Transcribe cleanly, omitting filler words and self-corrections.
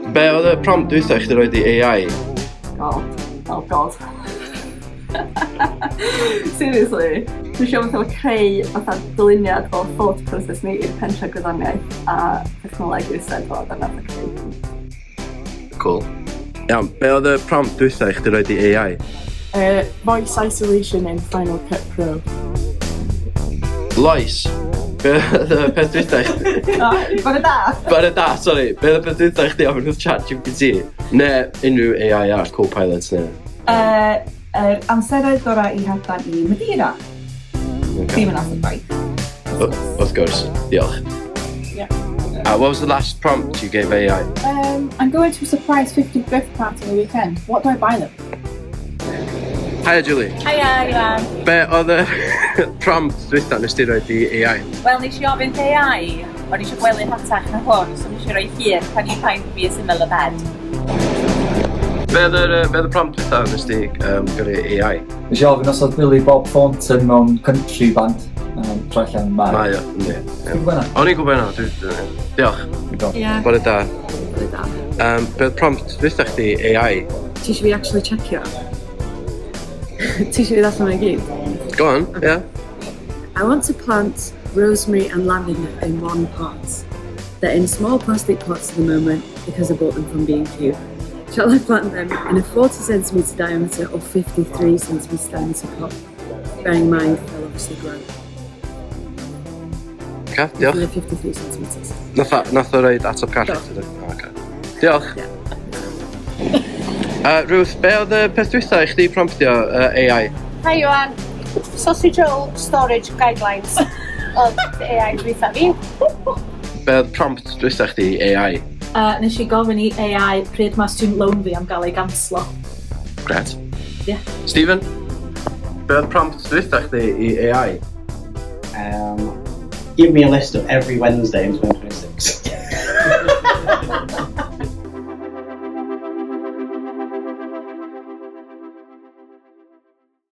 Be oedd y prompt diwethaf chdi roed i AI? Oh god. Seriously, dwi'n siarad fatha creu fatha dyluniad o thought process ni i'r pentra gwyddoniaeth a technoleg i'r Steddfod a nath o creu. Cool. Iawn, be oedd y prompt diwethaf chdi roed i AI? Voice isolation in Final Cut Pro. Lois. Be oedd y peth diwethaf chdi? Bore da! Bore da, sori. Be oedd y peth diwethaf chdi ofyn wrth ChatGPT? Ne unrhyw AI ar co-pilots ne? Amserau gorau i hadlan i Madeira. Ddim yn asod gwaith. Of course, diolch. Yeah. What was the last prompt you gave AI? I'm going to a surprise 50th birthday party on the weekend. What do I buy them? Hiya, Julie. Hiya, Iwan. Be oedd y prompt diwethaf nes ti roed i AI? Wel, nes i ofyn AI, o'n i eisiau gwely'r hatach na hwn, so nes i roi hir pan i'n paent fi ysyml y bed. Be oedd y prompt diwethaf nes ti gyrru AI? Nes i ofyn os oedd Billy Bob Thornton mewn country band. Tro allan Mai. Mai o, ynddi. Ti'n gwybod hynna? O'n i'n gwybod hynna, diolch. Yeah. Bore da. Bore da. Be oedd prompt diwethaf chdi AI? Ti eisiau fi actually checkio? Ti eisiau fi ddallan o'i gyd? Go on, yeah. I want to plant rosemary and lavender in one pot. They're in small plastic pots at the moment because I bought them from B&Q. Shall I plant them in a 40cm diameter or 53cm diameter pot? Bearing in mind they'll obviously grow. Okay, diolch. They're 53cm. Nath o roed ateb call eto. Okay. Diolch. Ruth, be oedd y peth diwethaf i chdi promptio AI? Hi, Iwan. Sausage roll storage guidelines oedd AI dweitha fi. Be oedd prompt diwethaf chdi i AI? Nes i gofyn i AI pryd mae student loan fi am gael ei ganslo. Gret. Yeah. Stephen, be oedd prompt diwethaf chdi i AI? Give me a list of every Wednesday in 2026.